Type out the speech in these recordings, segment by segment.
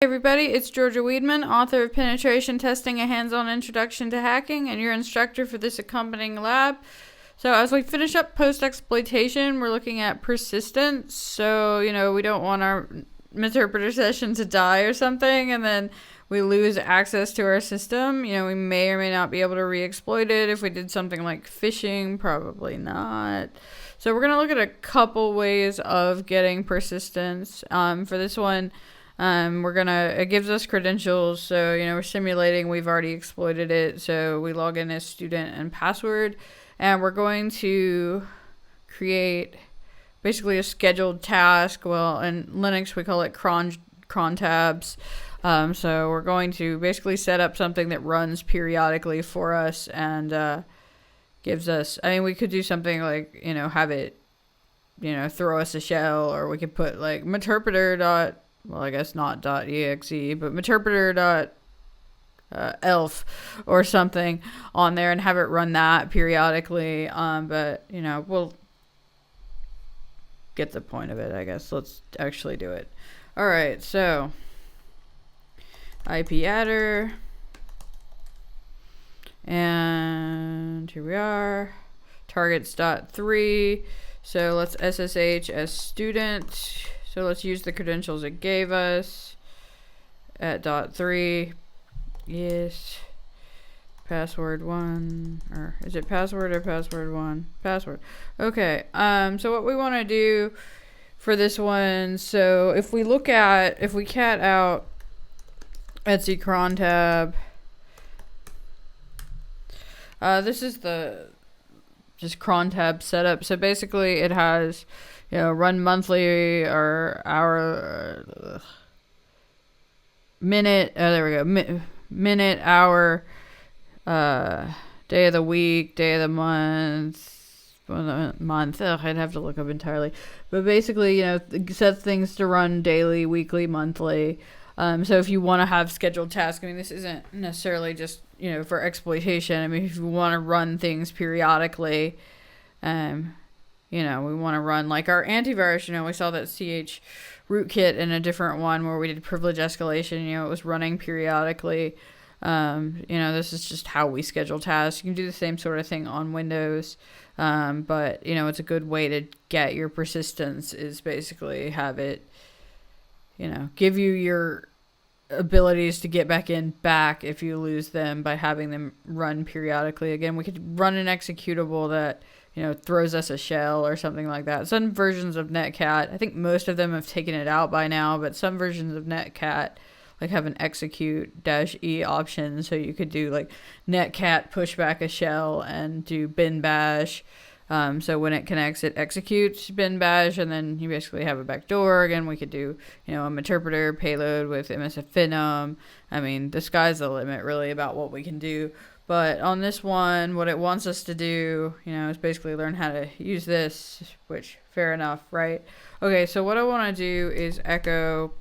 Hey everybody, it's Georgia Weedman, author of Penetration Testing, a hands-on introduction to hacking, and your instructor for this accompanying lab. So as we finish up post-exploitation, we're looking at persistence. So, we don't want our interpreter session to die or something, and then we lose access to our system. We may or may not be able to re-exploit it. If we did something like phishing, probably not. So we're going to look at a couple ways of getting persistence. For this one, it gives us credentials. So, we're simulating, we've already exploited it. So we log in as student and password, and we're going to create basically a scheduled task. Well, in Linux, we call it Crontabs. So we're going to basically set up something that runs periodically for us and, gives us, we could do something like, have it, throw us a shell, or we could put like meterpreter well, I guess not .exe, but meterpreter.elf or something on there and have it run that periodically. But, we'll get the point of it, I guess. Let's actually do it. All right, so IP adder. And here we are. Targets.3. So let's SSH as student. So let's use the credentials it gave us at .3. Yes. Password 1. Or is it password or password 1? Password. Okay. So what we want to do for this one, so if we cat out Etsy cron tab, this is the just cron tab setup. So basically it has run monthly or hour, minute, there we go, minute, hour, day of the week, day of the month, I'd have to look up entirely. But basically, set things to run daily, weekly, monthly. So if you want to have scheduled tasks, this isn't necessarily just, for exploitation. If you want to run things periodically, we want to run like our antivirus. We saw that CH rootkit in a different one where we did privilege escalation. It was running periodically. This is just how we schedule tasks. You can do the same sort of thing on Windows. But, it's a good way to get your persistence is basically have it, give you your abilities to get back if you lose them by having them run periodically. Again, we could run an executable that throws us a shell or something like that. Some versions of Netcat, I think most of them have taken it out by now, but some versions of Netcat like have an execute -e option, so you could do like Netcat push back a shell and do bin bash. So when it connects, it executes bin bash, and then you basically have a backdoor. Again, we could do, a meterpreter payload with MSFinum. The sky's the limit, really, about what we can do. But on this one, what it wants us to do, is basically learn how to use this, which, fair enough, right? Okay, so what I want to do is echo.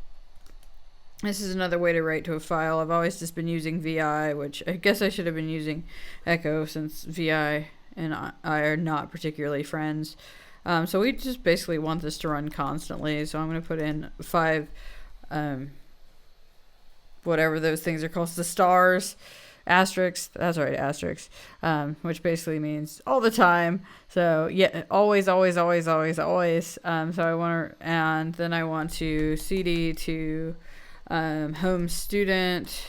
This is another way to write to a file. I've always just been using VI, which I guess I should have been using echo since VI and I are not particularly friends. So we just basically want this to run constantly. So I'm going to put in 5, whatever those things are called, the stars, asterisk, that's right, asterisk, which basically means all the time. So yeah, always, always, always, always, always. So I want to, and then I want to cd to home student,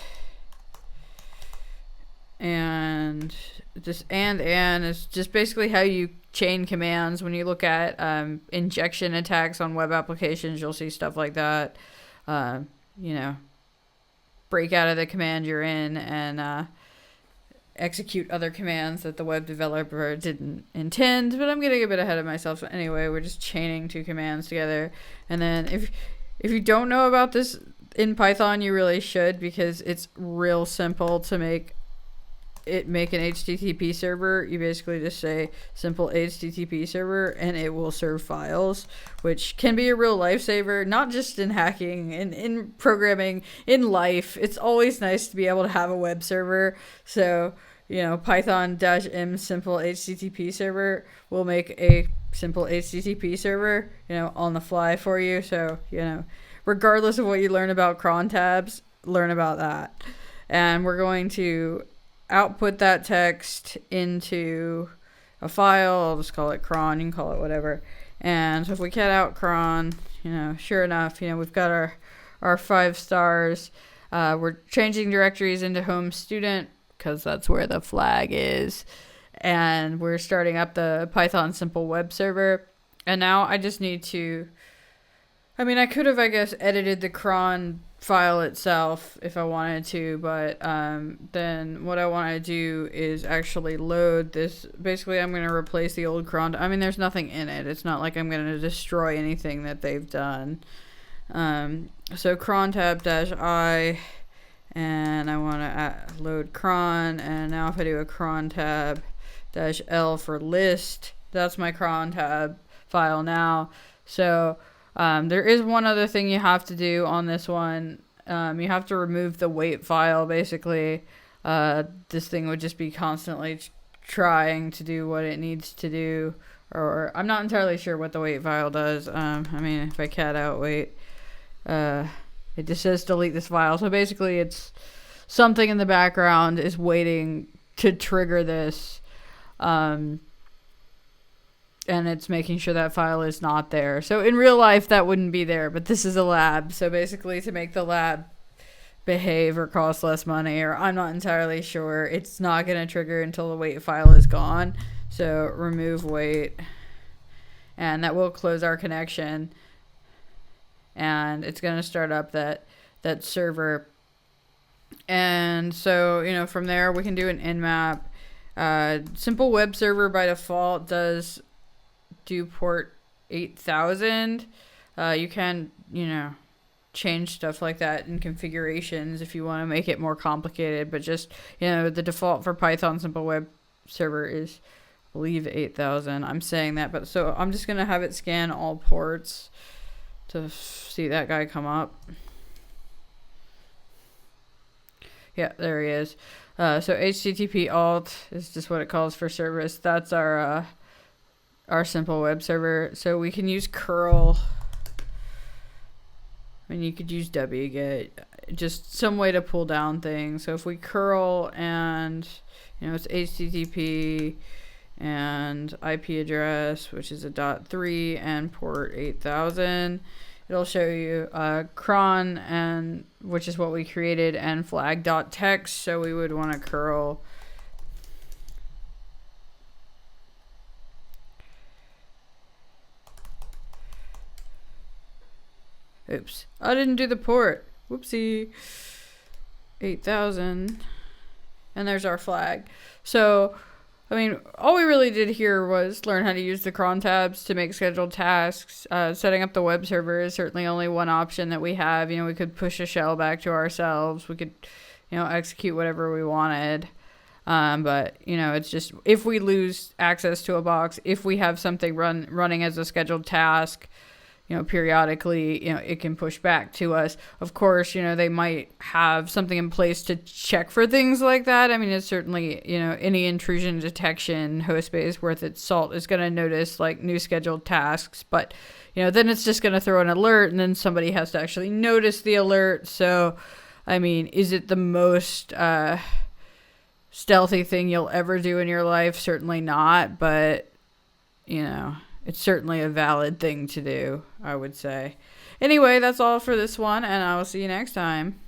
and just and is just basically how you chain commands. When you look at injection attacks on web applications, you'll see stuff like that. Break out of the command you're in and execute other commands that the web developer didn't intend. But I'm getting a bit ahead of myself. So anyway, we're just chaining 2 commands together. And then if you don't know about this in Python, you really should, because it's real simple to make an HTTP server. You basically just say simple HTTP server and it will serve files, which can be a real lifesaver, not just in hacking, in programming, in life. It's always nice to be able to have a web server. So, Python-m simple HTTP server will make a simple HTTP server, on the fly for you. So, regardless of what you learn about cron tabs, learn about that. And we're going to output that text into a file. I'll just call it cron. You can call it whatever. And so if we cat out cron, sure enough, we've got our 5 stars. We're changing directories into home student because that's where the flag is. And we're starting up the Python simple web server. And now I just need to, I could have, edited the cron file itself if I wanted to, but then what I want to do is actually load this. Basically, I'm going to replace the old cron. There's nothing in it. It's not like I'm going to destroy anything that they've done. So crontab-I, and I want to load cron, and now if I do a crontab-L for list, that's my crontab file now. So there is one other thing you have to do on this one. You have to remove the wait file, basically. This thing would just be constantly trying to do what it needs to do. Or I'm not entirely sure what the wait file does. If I cat out wait, it just says delete this file. So basically it's something in the background is waiting to trigger this. And it's making sure that file is not there. So in real life, that wouldn't be there, but this is a lab. So basically to make the lab behave or cost less money, or I'm not entirely sure, it's not going to trigger until the wait file is gone. So remove wait, and that will close our connection. And it's going to start up that server. And so, from there, we can do an nmap. Simple web server by default does do port 8000. You can, change stuff like that in configurations if you want to make it more complicated, but just, the default for Python simple web server is, I believe, 8000. I'm saying that, but so I'm just going to have it scan all ports to see that guy come up. Yeah, there he is. So HTTP alt is just what it calls for service. That's our simple web server. So we can use curl. You could use wget, just some way to pull down things. So if we curl and, it's HTTP and IP address, which is a .3 and port 8000, it'll show you cron, and which is what we created, and flag.text. So we would want to curl oops, I didn't do the port. Whoopsie. 8000. And there's our flag. So, all we really did here was learn how to use the cron tabs to make scheduled tasks. Setting up the web server is certainly only one option that we have. We could push a shell back to ourselves. We could, execute whatever we wanted. But, it's just, if we lose access to a box, if we have something running as a scheduled task, periodically, it can push back to us. Of course, they might have something in place to check for things like that. It's certainly, any intrusion detection host base worth its salt is going to notice like new scheduled tasks, but, then it's just going to throw an alert, and then somebody has to actually notice the alert. So, is it the most stealthy thing you'll ever do in your life? Certainly not, but, it's certainly a valid thing to do, I would say. Anyway, that's all for this one, and I will see you next time.